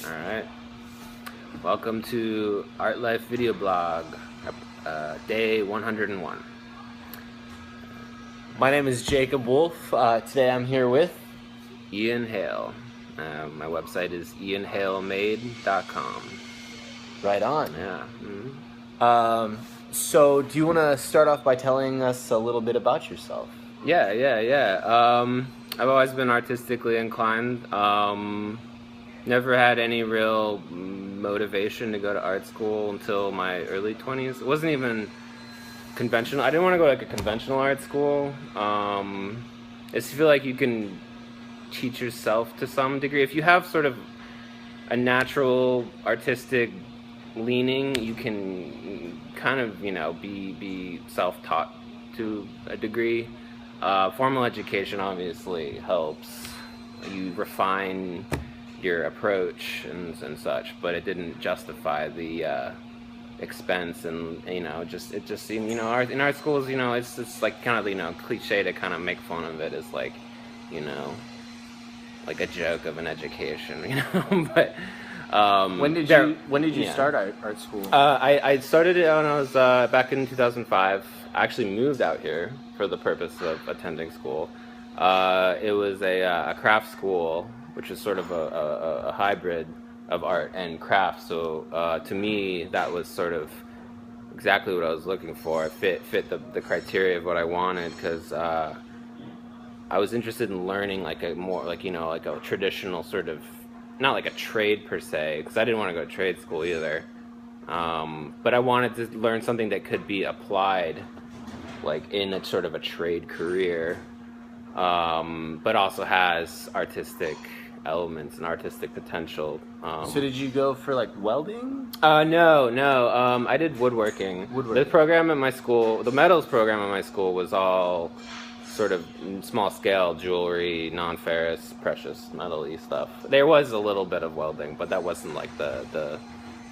Alright. Welcome to Art Life Video Blog, day 101. My name is Jacob Wolf. Today I'm here with Ian Hale. My website is ianhalemade.com. Right on. Yeah. So do you want to start off by telling us a little bit about yourself? Yeah. I've always been artistically inclined. Never had any real motivation to go to art school until my early 20s. It wasn't even conventional. I didn't want to go to like a conventional art school. I just feel like you can teach yourself to some degree. If you have sort of a natural artistic leaning, you can kind of, be self-taught to a degree. Formal education obviously helps. You refine your approach and such, but it didn't justify the expense, and it just seemed, in art schools, it's like kind of cliche to kind of make fun of it as like like a joke of an education, but When did you start art school? I started it when I was back in 2005. I actually moved out here for the purpose of attending school. It was a craft school, which is sort of a hybrid of art and craft. So to me, that was sort of exactly what I was looking for. It fit the criteria of what I wanted, because I was interested in learning like a more like a traditional sort of, not like a trade per se, because I didn't want to go to trade school either. But I wanted to learn something that could be applied like in a sort of a trade career, but also has artistic elements and artistic potential. So did you go for like welding? No. I did woodworking. The program at my school, the metals program at my school, was all sort of small scale jewelry, non-ferrous, precious metal-y stuff. There was a little bit of welding, but that wasn't like the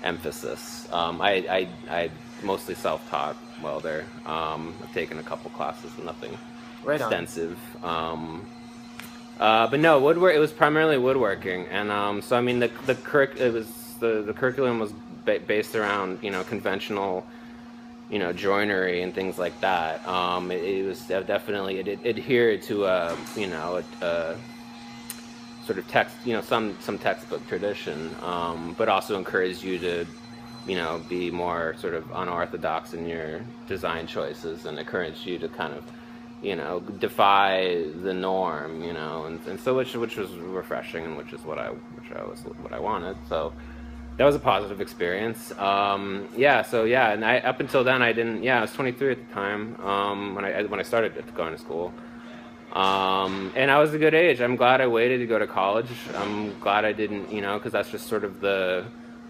emphasis. I mostly self-taught welder. I've taken a couple classes, nothing extensive. But no, woodwork. It was primarily woodworking, and so I mean the curriculum was based around conventional joinery and things like that. It was definitely, it adhered to a sort of text, some textbook tradition, but also encouraged you to be more sort of unorthodox in your design choices, and encouraged you to kind of defy the norm, and so which was refreshing, and which I wanted. So that was a positive experience. And up until then I was 23 at the time when I started going to school. And I was a good age. I'm glad I waited to go to college. I'm glad I didn't, because that's just sort of the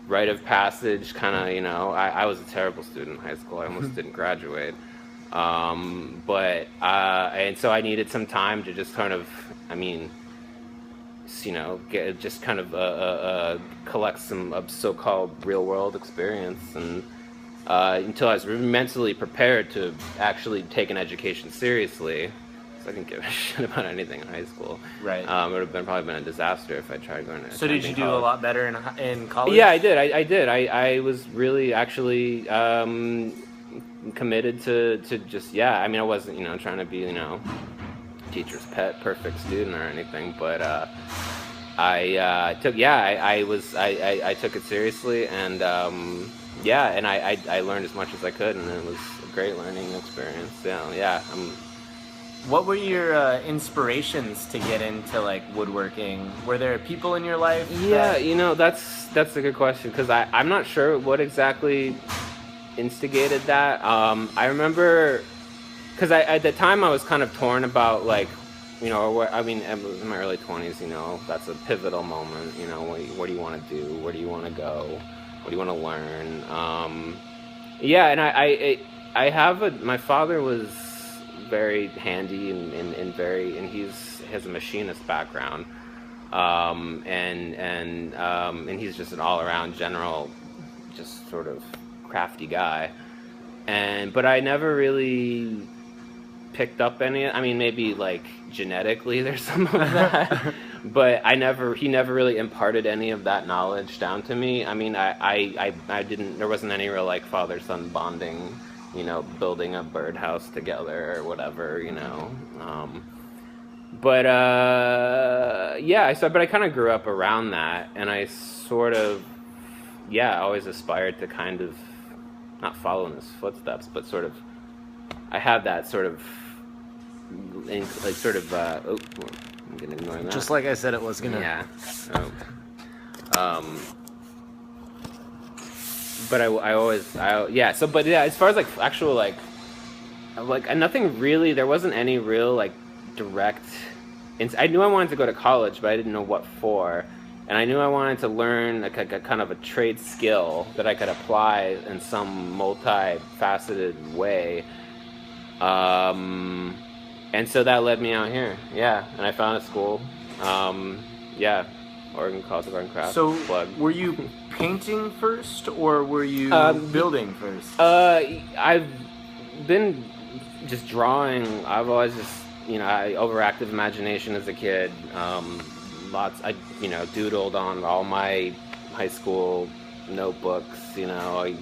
rite of passage kind of, I was a terrible student in high school. I almost didn't graduate. And so I needed some time to just kind of, collect some so-called real-world experience, and until I was mentally prepared to actually take an education seriously. So I didn't give a shit about anything in high school. Right. It would have probably been a disaster if I tried going to. So did you do a lot better in college? Yeah, I did. I did. I was really actually committed to just I wasn't trying to be teacher's pet, perfect student or anything, but I took it seriously, and I learned as much as I could, and it was a great learning experience. What were your inspirations to get into like woodworking? Were there people in your life? That's a good question, because I'm not sure what exactly instigated that. I remember, because at the time I was kind of torn about like, it was in my early 20s. That's a pivotal moment. What do you want to do? Where do you want to go? What do you want to learn? And I have my father was very handy and he has a machinist background, and he's just an all-around general, just sort of crafty guy, but I never really picked up any. Maybe like genetically there's some of that, but he never really imparted any of that knowledge down to me. I mean, I didn't, there wasn't any real like father-son bonding, you know, building a birdhouse together or whatever, you know. But I kind of grew up around that, and I sort of, always aspired to kind of not follow in his footsteps, but sort of, I had that sort of, I'm gonna ignore that. Just like I said, it was gonna. Yeah. But as far as like actual like nothing really. There wasn't any real like direct. I knew I wanted to go to college, but I didn't know what for. And I knew I wanted to learn a kind of a trade skill that I could apply in some multifaceted way. And so that led me out here. Yeah, and I found a school. Oregon College of Art and Crafts. So, plug. Were you painting first, or were you building first? I've been just drawing. I've always just, overactive imagination as a kid. I doodled on all my high school notebooks. I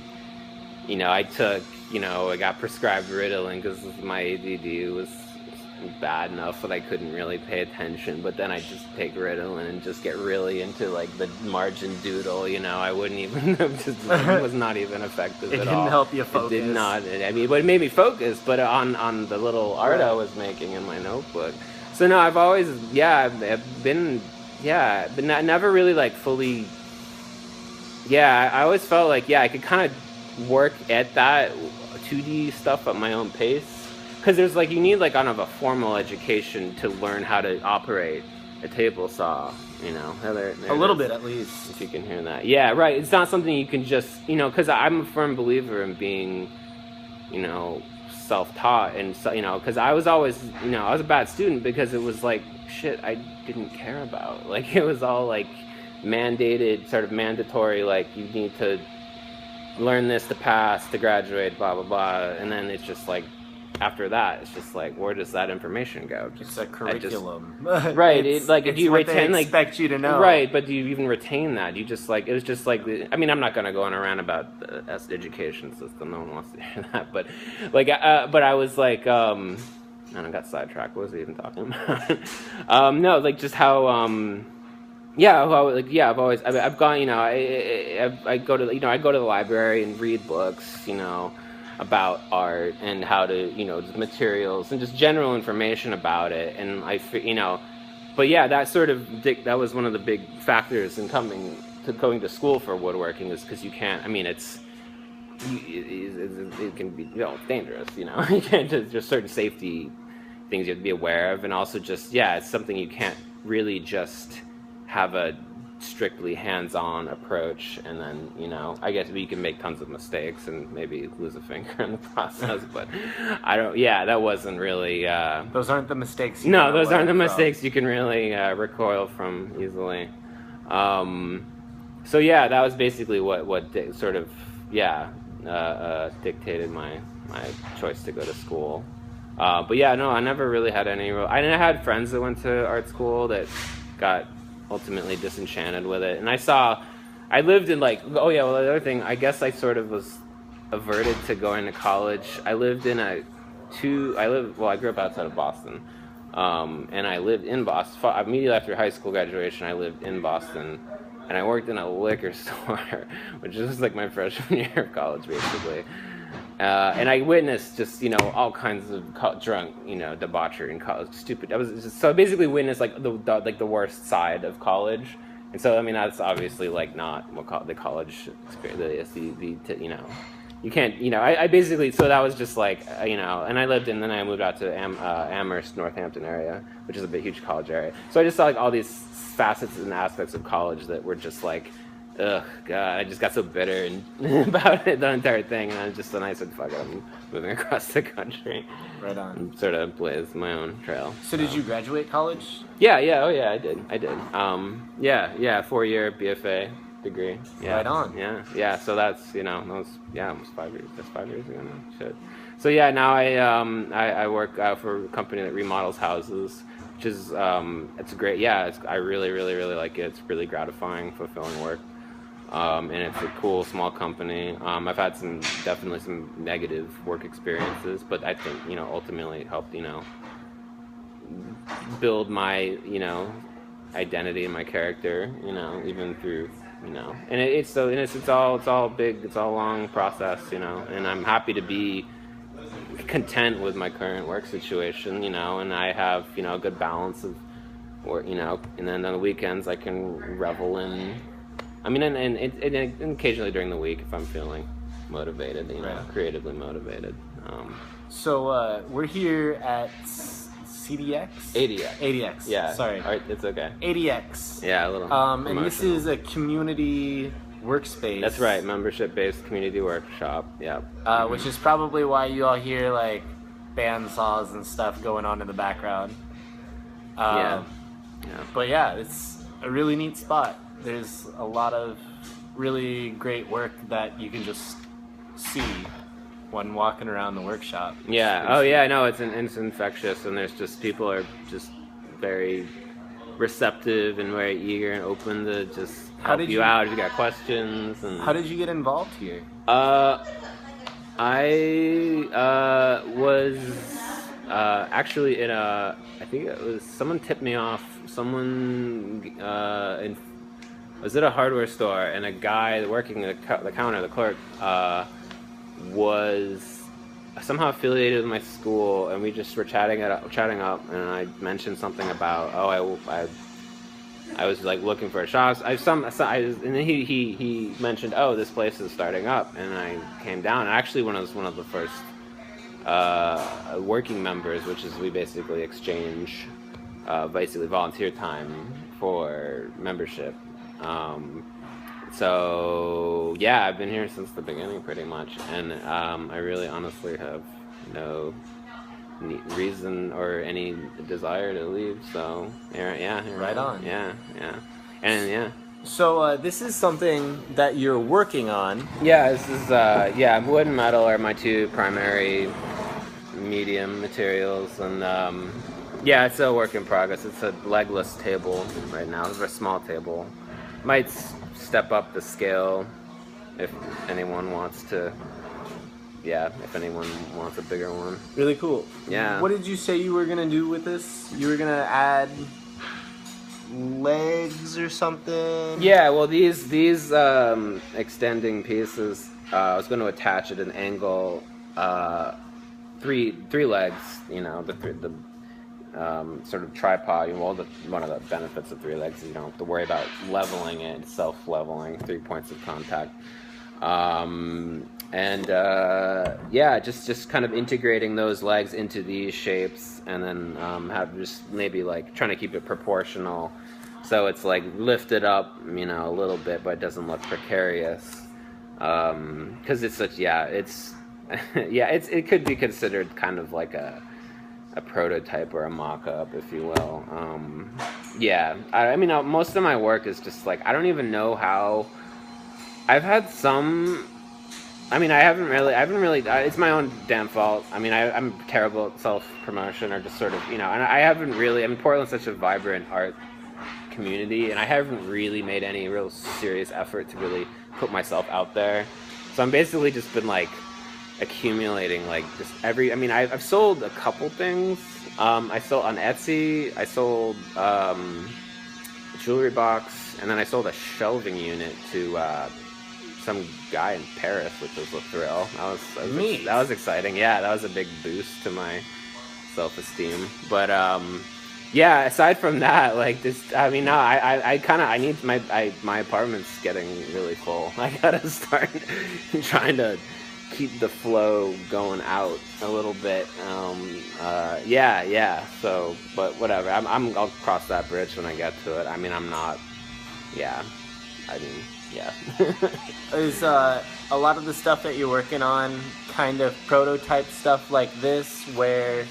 took, I got prescribed Ritalin because my ADD was bad enough that I couldn't really pay attention, but then I just take Ritalin and just get really into like the margin doodle, I wouldn't even it was not even effective at all. It didn't help you focus. It did not. But it made me focus, but on the little art I was making in my notebook. So no, I've always, I've been, but never really like fully, I always felt like, I could kind of work at that 2D stuff at my own pace. Because there's like, you need like kind of a formal education to learn how to operate a table saw, a little bit at least. If you can hear that. Yeah, right. It's not something you can just, because I'm a firm believer in being, self-taught. And, because I was always, I was a bad student because it was like shit I didn't care about. Like, it was all like mandated, sort of mandatory, like you need to learn this to pass, to graduate, blah, blah, blah. And then it's just like, after that, it's just like, where does that information go? It's a curriculum, right? It's if you retain, they expect you to know, right? But do you even retain that? You just like, it was just like, I mean, I'm not going to go on around about the education system. No one wants to hear that. But like, but I was like, I got sidetracked. What was I even talking about? No, like just how, I've always, I've gone, I go to, I go to the library and read books, about art and how to, just materials and just general information about it. And but that sort of, that was one of the big factors in going to school for woodworking, is because you can't, it can be, dangerous, you can't there's certain safety things you have to be aware of. And also just, it's something you can't really just have a strictly hands-on approach, and then I guess you can make tons of mistakes and maybe lose a finger in the process, but that wasn't really those aren't the mistakes those aren't the mistakes you can really recoil from easily. That was basically what sort of dictated my choice to go to school. I never really had any real, I had friends that went to art school that got ultimately disenchanted with it. And I lived in like, the other thing, I guess I sort of was averted to going to college. I grew up outside of Boston. And I lived in Boston. Immediately after high school graduation, I lived in Boston. And I worked in a liquor store, which was like my freshman year of college, basically. And I witnessed just, all kinds of drunk, debauchery in college, stupid. So I basically witnessed like the worst side of college. And so, that's obviously like not what the college experience, you can't, I basically, so that was just like, and then I moved out to Amherst, Northampton area, which is a huge college area. So I just saw like all these facets and aspects of college that were just like, ugh, God, I just got so bitter about it, the entire thing, and I said, fuck it, I'm moving across the country. Right on. And sort of blaze my own trail. So did you graduate college? I did. 4-year BFA degree. Yeah. Right on. Yeah, so that's, that was, almost 5 years, that's 5 years ago now, shit. So now I work for a company that remodels houses. which is it's great. Yeah, I really, really, really like it. It's really gratifying, fulfilling work. And it's a cool small company. I've had definitely some negative work experiences, but I think, ultimately it helped, build my, identity and my character, even through, and it's all big, it's all a long process, and I'm happy to be content with my current work situation, and I have, a good balance of work, and then on the weekends I can revel in, and occasionally during the week if I'm feeling motivated, Right. creatively motivated. So we're here at CDX? ADX. ADX. Yeah. Sorry. All right, it's okay. ADX. Yeah, a little. And this promotional. is a community workspace. That's right, membership-based community workshop. Yeah. Which is probably why you all hear like bandsaws and stuff going on in the background. Yeah. But yeah, it's a really neat spot. There's a lot of really great work that you can just see when walking around the workshop. Yeah. Oh, yeah. No, it's infectious, and there's just people are just very receptive and very eager and open to just help you out if you got questions. And how did you get involved here? I was actually in a. I think it was someone tipped me off. Someone was at a hardware store, and a guy working the counter, the clerk, was somehow affiliated with my school, and we just were chatting up, and I mentioned something about I was like looking for a shop. And then he mentioned, this place is starting up, and I came down. And actually, when I was one of the first working members, which is we basically exchange basically volunteer time for membership. So yeah, I've been here since the beginning pretty much, and I really honestly have no reason or any desire to leave. So Right on. Yeah, and yeah. So this is something that you're working on. Yeah, this is wood and metal are my two primary medium materials, and it's a work in progress. It's a legless table right now. It's a small table. Might step up the scale if anyone wants to. Yeah, if anyone wants a bigger one. Really cool. Yeah. What did you say you were gonna do with this? You were gonna add legs or something? Yeah, well, these extending pieces, I was going to attach at an angle, three legs. The sort of tripod. One of the benefits of three legs is you don't have to worry about leveling it. It's self-leveling, 3 points of contact. Just kind of integrating those legs into these shapes, and then have just maybe like trying to keep it proportional, so it's like lifted up, a little bit, but it doesn't look precarious. Because it's such, it could be considered kind of like a prototype or a mock-up, if you will. Most of my work is just like I don't even know how. I've had some. I haven't really. It's my own damn fault. I'm terrible at self-promotion, or just sort of, and I haven't really. Portland's such a vibrant art community, and I haven't really made any real serious effort to really put myself out there. So I'm basically just been like accumulating like just I've sold a couple things. I sold on Etsy. I sold a jewelry box, and then I sold a shelving unit to some guy in Paris, which was a thrill. That was exciting. Yeah, that was a big boost to my self-esteem. But aside from that, like this, I need my apartment's getting really full. I gotta start trying to keep the flow going out a little bit. So, but whatever. I'll cross that bridge when I get to it. I'm not. Yeah. Yeah. Is a lot of the stuff that you're working on kind of prototype stuff like this, where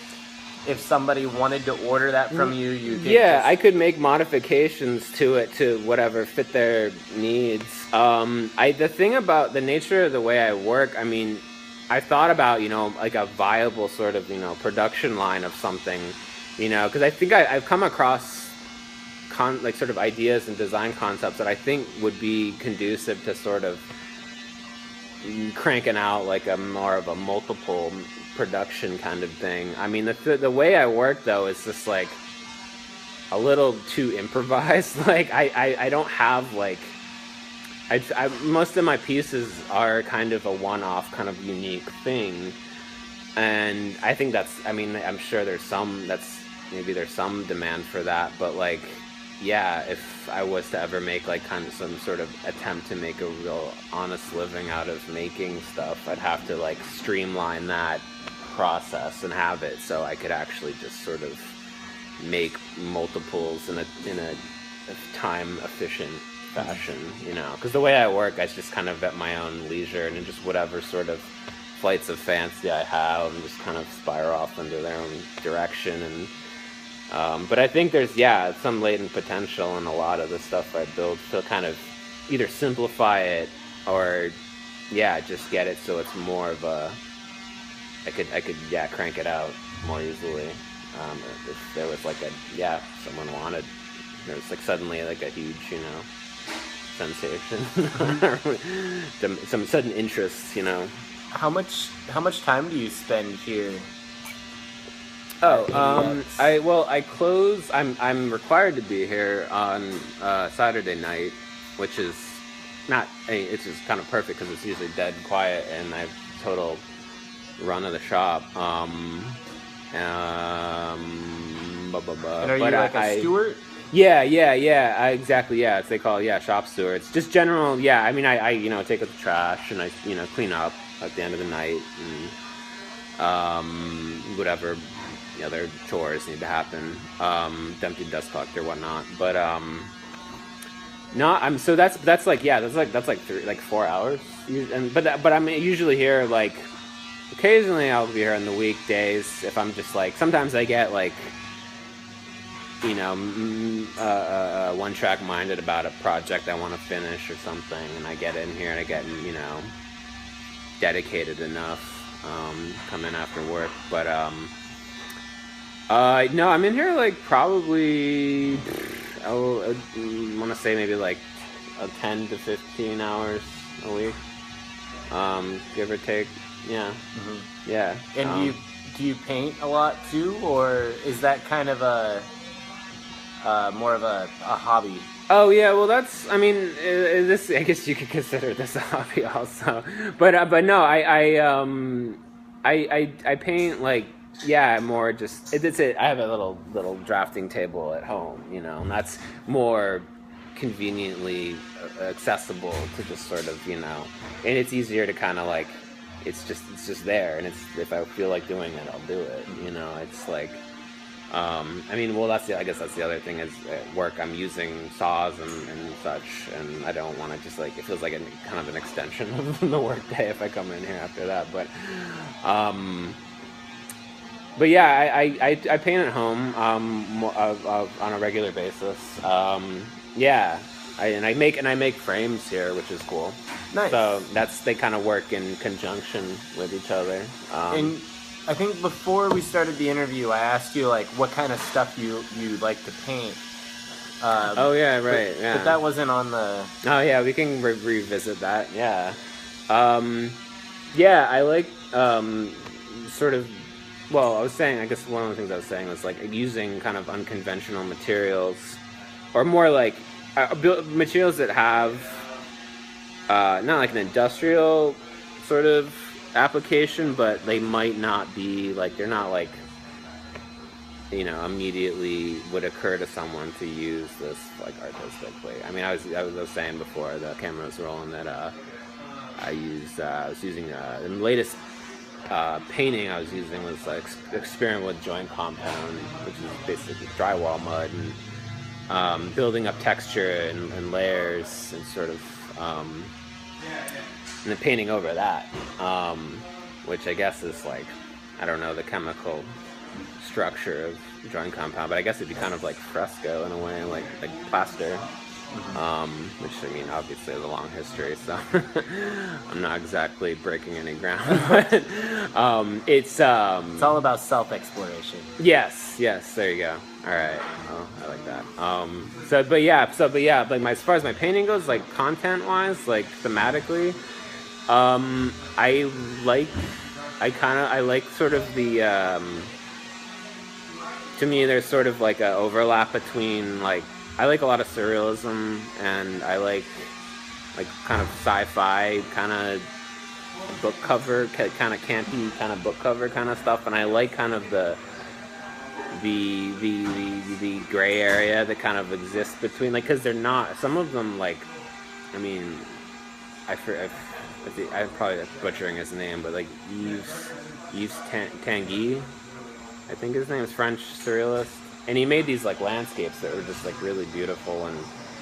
if somebody wanted to order that from you, you could I could make modifications to it to whatever fit their needs. The thing about the nature of the way I work, I thought about, like a viable sort of, production line of something you know, because I think I've come across like sort of ideas and design concepts that I think would be conducive to sort of cranking out like a more of a multiple production kind of thing. I mean, the way I work though is just like a little too improvised. Like I don't have like most of my pieces are kind of a one-off, kind of unique thing, and I think that's. I mean, I'm sure there's some demand for that, but like, yeah, if I was to ever make like kind of some sort of attempt to make a real honest living out of making stuff, I'd have to like streamline that process and have it so I could actually just sort of make multiples in a time efficient fashion, you know, because the way I work, I just kind of at my own leisure and just whatever sort of flights of fancy I have and just kind of spiral off into their own direction. And but I think there's some latent potential in a lot of the stuff I build to kind of either simplify it or just get it so it's more of a I could crank it out more easily. If there was like someone wanted, there was like suddenly like a huge, you know, sensation, some sudden interest, you know. How much time do you spend here? I close. I'm required to be here on Saturday night, which is not. It's just kind of perfect because it's usually dead quiet and I have total run of the shop. And are you like a steward? Yeah, exactly. Yeah, it's they call shop stewards. Just general. Yeah, I mean, I you know take out the trash and I clean up at the end of the night and whatever other chores need to happen. Empty dust collector, whatnot. But so that's like 4 hours. But I'm usually here like. Occasionally I'll be here on the weekdays if I'm just like, sometimes I get like, you know, one-track minded about a project I want to finish or something, and I get in here and I get, you know, dedicated enough, come in after work, but, no, I'm in here like probably, I want to say maybe like 10 to 15 hours a week, give or take. Yeah. Mm-hmm. Yeah. And do you paint a lot too, or is that kind of a more of a hobby? Oh yeah, well that's. I mean, this. I guess you could consider this a hobby also. But no, I paint like more just. It's it. I have a little drafting table at home, you know, and that's more conveniently accessible to just sort of, you know, and it's easier to kind of like. It's just there, and it's if I feel like doing it, I'll do it. You know, it's like, I mean, well, I guess that's the other thing is at work I'm using saws and such, and I don't want to just like it feels like kind of an extension of the work day if I come in here after that. But yeah, I paint at home on a regular basis. I make frames here, which is cool. Nice. So they kind of work in conjunction with each other. And I think before we started the interview, I asked you like what kind of stuff you like to paint. Right. But that wasn't on the. Oh yeah, we can revisit that. Yeah. I like sort of. Well, I was saying. I guess one of the things I was saying was like using kind of unconventional materials, or more like. Materials that have not like an industrial sort of application, but they might not be like they're not like, you know, immediately would occur to someone to use this like artistically. I mean, I was saying before the camera was rolling that I was using the latest painting I was using was like experiment with joint compound, which is basically drywall mud and building up texture and layers and sort of and then painting over that, which I guess is like, I don't know the chemical structure of drawing compound, but I guess it'd be kind of like fresco in a way, like plaster. which I mean obviously has a long history, so I'm not exactly breaking any ground. But it's all about self-exploration. yes, there you go. All right, oh, I like that. As far as my painting goes, like content-wise, like thematically, I like sort of the. To me, there's sort of like an overlap between like I like a lot of surrealism, and I like kind of sci-fi kind of book cover, kind of campy kind of book cover kind of stuff, and I like kind of the gray area that kind of exists between, like, because they're not, some of them, like, I mean, I'm probably butchering his name, but like Yves Tanguy, I think his name is, French surrealist, and he made these like landscapes that were just like really beautiful and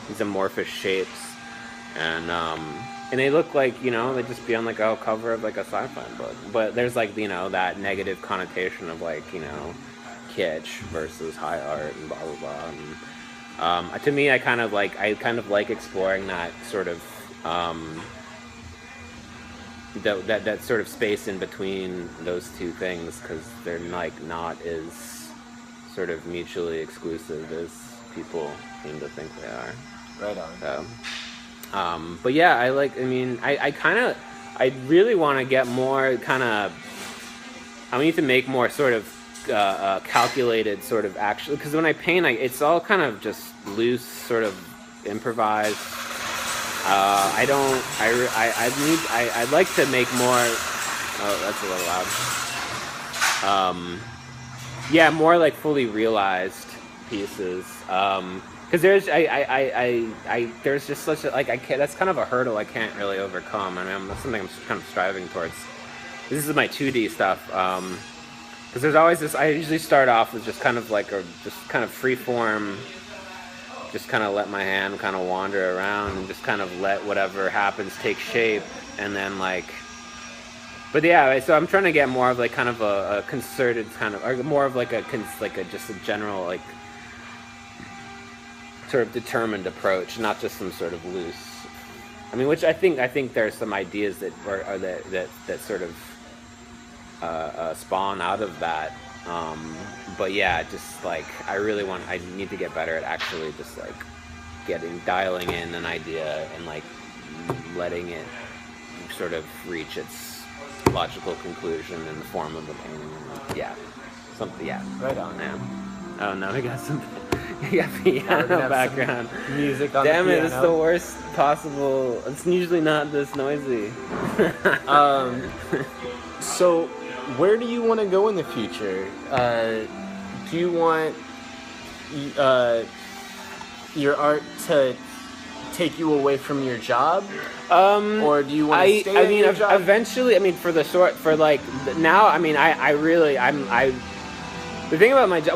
these amorphous shapes, and they look like, you know, they'd just be on like a cover of like a sci-fi book, but there's like, you know, that negative connotation of like, you know, kitsch versus high art and blah blah blah. And, to me, I kind of like exploring that sort of that sort of space in between those two things, because they're like not as sort of mutually exclusive as people seem to think they are. Right on. So, but yeah, I really want to get more I need to make more sort of calculated sort of actually, because when I paint, it's all kind of just loose, sort of improvised. I'd like to make more. Oh, that's a little loud. Yeah, more like fully realized pieces. Because there's there's just such a, like, I can't, that's kind of a hurdle I can't really overcome. I mean, that's something I'm kind of striving towards. This is my 2D stuff. Because there's always this, I usually start off with just kind of like just kind of free form, just kind of let my hand kind of wander around and just kind of let whatever happens take shape, and then like, but yeah, so I'm trying to get more of like kind of a concerted kind of, or more of like just a general like sort of determined approach, not just some sort of loose. I mean, which I think there's some ideas that that sort of spawn out of that. But yeah, just like I need to get better at actually just like dialing in an idea and like letting it sort of reach its logical conclusion in the form of a painting. Yeah, something. Yeah, right on. Yeah. Oh no, we got some. We got piano background music on. Damn the it! It's the worst possible. It's usually not this noisy. So, where do you want to go in the future? Do you want your art to take you away from your job, or do you want to stay at your job? Eventually, I mean, the thing about my job,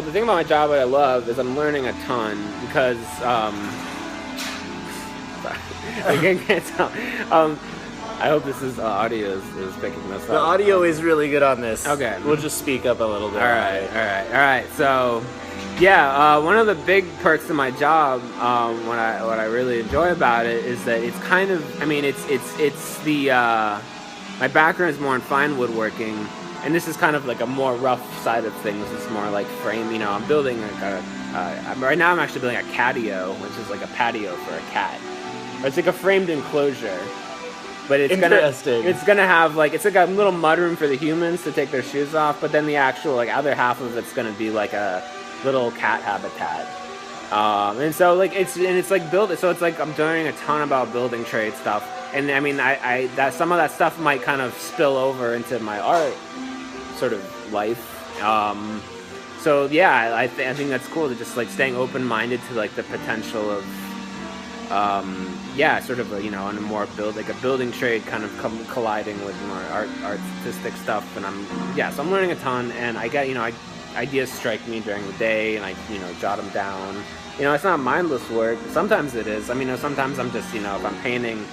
the thing about my job that I love is I'm learning a ton, because I can't tell. I hope this is audio is picking this up. The audio is really good on this. Okay. We'll just speak up a little bit. All right. So, yeah, one of the big perks of my job, what I really enjoy about it is that it's kind of, I mean, it's the my background is more in fine woodworking, and this is kind of like a more rough side of things. It's more like frame. You know, I'm building like right now I'm actually building a catio, which is like a patio for a cat. It's like a framed enclosure. But it's gonna have like, it's like a little mudroom for the humans to take their shoes off, but then the actual like other half of it's gonna be like a little cat habitat. And so like it's like so it's like I'm learning a ton about building trade stuff, and I mean that some of that stuff might kind of spill over into my art sort of life. So yeah, I think that's cool, to just like staying open-minded to like the potential of sort of you know, on a more a building trade kind of colliding with more artistic stuff, and so I'm learning a ton, and I get, you know, ideas strike me during the day, and I, you know, jot them down. You know, it's not mindless work. Sometimes it is. I mean, you know, sometimes I'm just, you know, if I'm painting,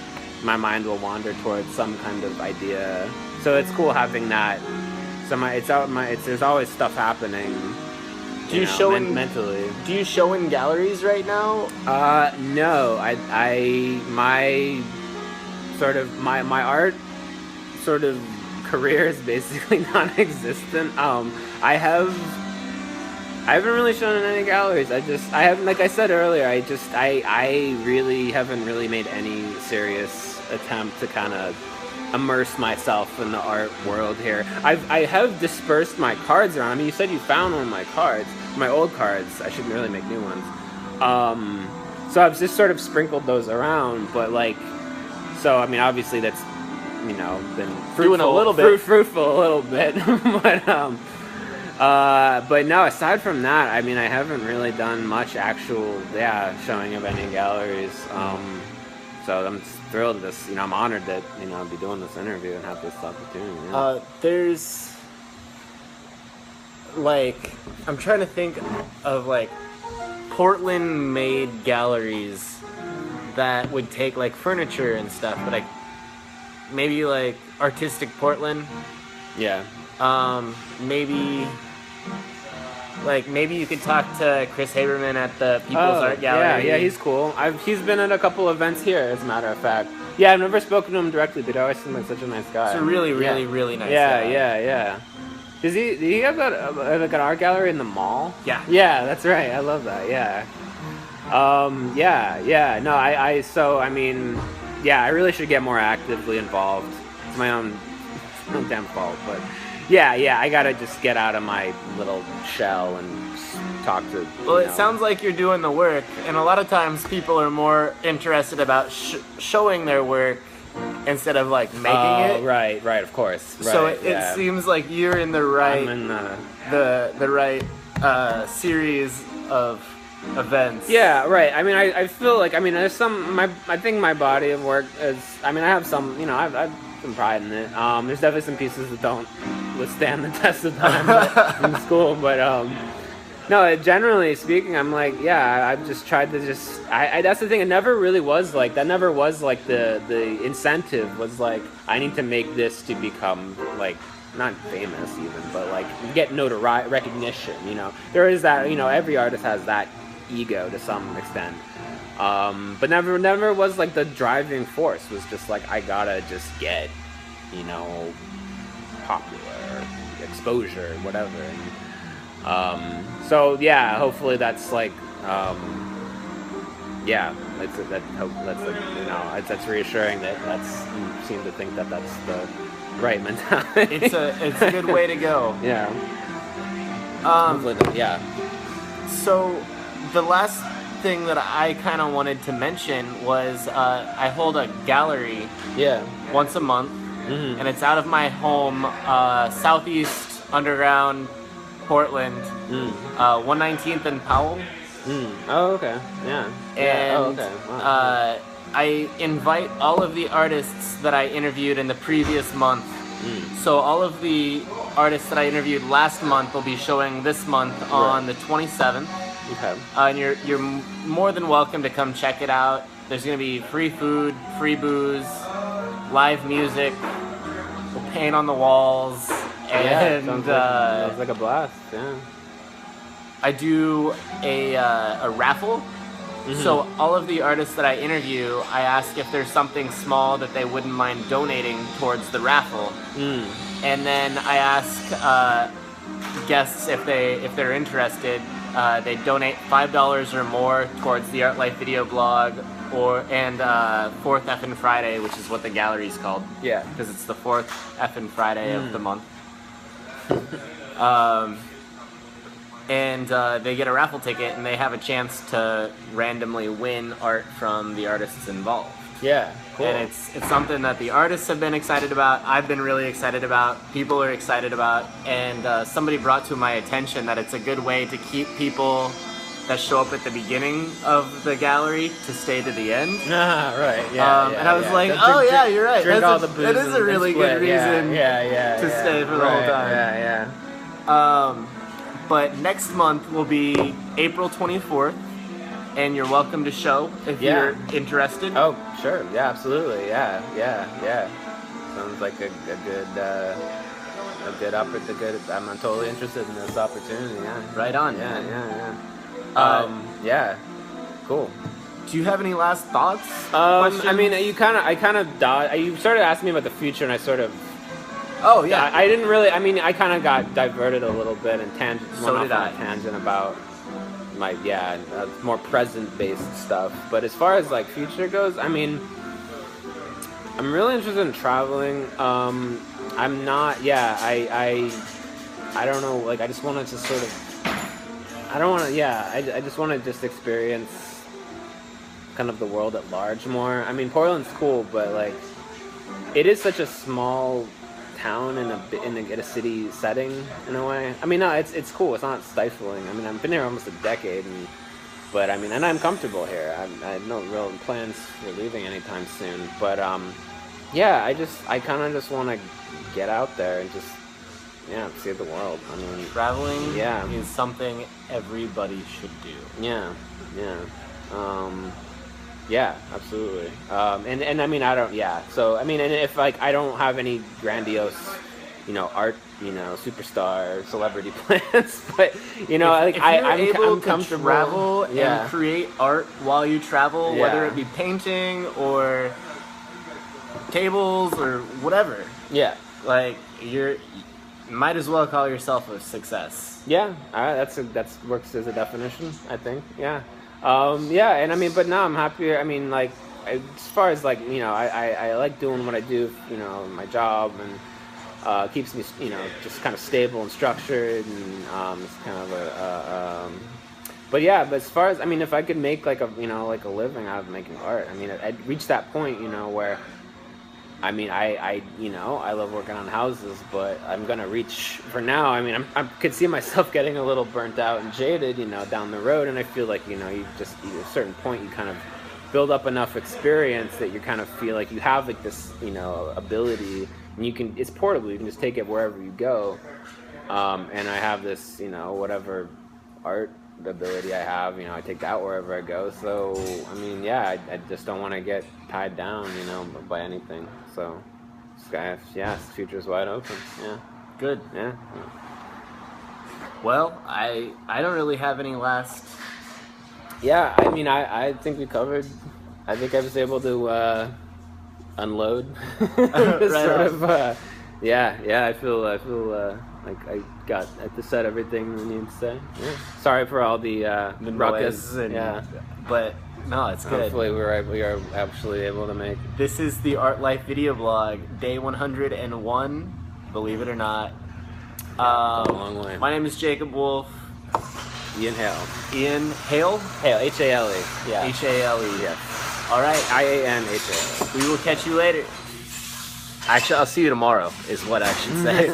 my mind will wander towards some kind of idea. So it's cool having that. So there's always stuff happening. Do you show in mentally? Do you show in galleries right now? No. My art sort of career is basically non-existent. I haven't really shown in any galleries. I haven't, like I said earlier, I really haven't really made any serious attempt to kind of immerse myself in the art world here. I have dispersed my cards around. I mean, you said you found one of my cards, my old cards. I shouldn't really make new ones. So I've just sort of sprinkled those around, but like, so I mean, obviously that's, you know, been fruitful, fruitful a little bit, but no, aside from that, I mean, I haven't really done much actual, showing of any galleries. So I'm thrilled this, you know, I'm honored that, you know, I'll be doing this interview and have this opportunity. Yeah. There's, like, I'm trying to think of, like, Portland-made galleries that would take, like, furniture and stuff, but, like, maybe, like, Artistic Portland. Yeah. Maybe you could talk to Chris Haberman at the People's Art Gallery. Yeah, he's cool. He's been at a couple events here, as a matter of fact. Yeah, I've never spoken to him directly, but he always seemed like such a nice guy. He's a really nice guy. Yeah. Did he have that, like, an art gallery in the mall? Yeah. Yeah, that's right. I love that. Yeah. No, I mean, yeah, I really should get more actively involved. It's my own damn fault, but yeah, I gotta just get out of my little shell and talk to. Well, it sounds like you're doing the work, and a lot of times people are more interested about showing their work instead of like making it. Right, of course. Right, so it seems like you're in the right, the right series of events. Yeah, right. I mean, I feel like, I mean, there's I think my body of work is, I mean, I have some, you know, I've some pride in it. There's definitely some pieces that don't withstand the test of time in school, but no, generally speaking, I'm like, yeah, I've just tried to that's the thing, it never really was like, that never was like the incentive was like, I need to make this to become like, not famous even, but like get notoriety, recognition, you know. There is that, you know, every artist has that ego to some extent. But never was like the driving force, was just like, I gotta just get, you know, popular, exposure, whatever. So yeah, hopefully that's like, that's like, you know, that's reassuring that you seem to think that that's the right mentality. It's a good way to go. Yeah. Yeah. So the last thing that I kind of wanted to mention was I hold a gallery. Yeah. Once a month, and it's out of my home, Southeast Underground, Portland, 119th and Powell. Oh, okay. Yeah. And Wow. I invite all of the artists that I interviewed in the previous month. So all of the artists that I interviewed last month will be showing this month on the 27th. Okay. And you're more than welcome to come check it out. There's going to be free food, free booze, live music, we'll paint on the walls, and sounds like a blast. Yeah. I do a raffle. So all of the artists that I interview, I ask if there's something small that they wouldn't mind donating towards the raffle, and then I ask guests if they're interested. They donate $5 or more towards the Art Life video blog, and Fourth Effin' Friday, which is what the gallery's called. Yeah, because it's the fourth Effin' Friday of the month. And they get a raffle ticket, and they have a chance to randomly win art from the artists involved. Yeah, cool. And it's something that the artists have been excited about, I've been really excited about, people are excited about, and somebody brought to my attention that it's a good way to keep people that show up at the beginning of the gallery to stay to the end. Right, yeah. And I was like, you're right. That is a really good reason to stay for the whole time. Yeah. But next month will be April 24th, and you're welcome to show if you're interested. Oh, sure. Yeah, absolutely. Yeah. Sounds like a good I'm totally interested in this opportunity. Yeah. Right on. Yeah. Cool. Do you have any last thoughts? I mean, I kind of dodged. You started asking me about the future, and I sort of. Oh yeah. I didn't really. I mean, I kind of got diverted a little bit and went off on a tangent about my more present-based stuff. But as far as like future goes, I mean, I'm really interested in traveling. I'm not. Yeah, I don't know. Like, I just wanted to sort of. I don't want to. Yeah, I just want to just experience kind of the world at large more. I mean, Portland's cool, but like, it is such a small town in a city setting in a way. I mean, no, it's cool. It's not stifling. I mean, I've been here almost a decade, but I mean, and I'm comfortable here. I have no real plans for leaving anytime soon. But yeah, I kind of just want to get out there and just see the world. I mean, traveling is something everybody should do. Yeah, absolutely. And I mean, I don't. Yeah. So I mean, and if like I don't have any grandiose, art, superstar, celebrity plans, but if I'm comfortable. Travel and create art while you travel, whether it be painting or tables or whatever. Yeah. Like you might as well call yourself a success. Yeah. That works as a definition, I think. Yeah. And I mean, but now I'm happier. I mean, like, as far as like, I like doing what I do, my job, and keeps me, just kind of stable and structured, and it's kind of but as far as, I mean, if I could make like a living out of making art, I mean, I'd reach that point, where, I mean, I love working on houses, but I'm gonna reach for now. I mean, I could see myself getting a little burnt out and jaded, down the road. And I feel like, at a certain point, you kind of build up enough experience that you kind of feel like you have like this, ability, and it's portable. You can just take it wherever you go. And I have this, whatever art ability I have, I take that wherever I go. So, I mean, I just don't want to get tied down, by anything. So, the future's wide open. Yeah. Good. Yeah. Well, I don't really have any last. Yeah, I mean, I think we covered. I think I was able to unload. I feel like I got to said everything we need to say. Yeah. Sorry for all the ruckus. But no, it's good. Hopefully we are actually able to make. This is the Art Life video blog, day 101. Believe it or not. A long way. My name is Jacob Wolf. Ian Hale. Ian Hale? Hale. H-A-L-E. Yeah. H-A-L-E. Yeah. All right. I-A-N-H-A-L-E. We will catch you later. Actually, I'll see you tomorrow, is what I should say.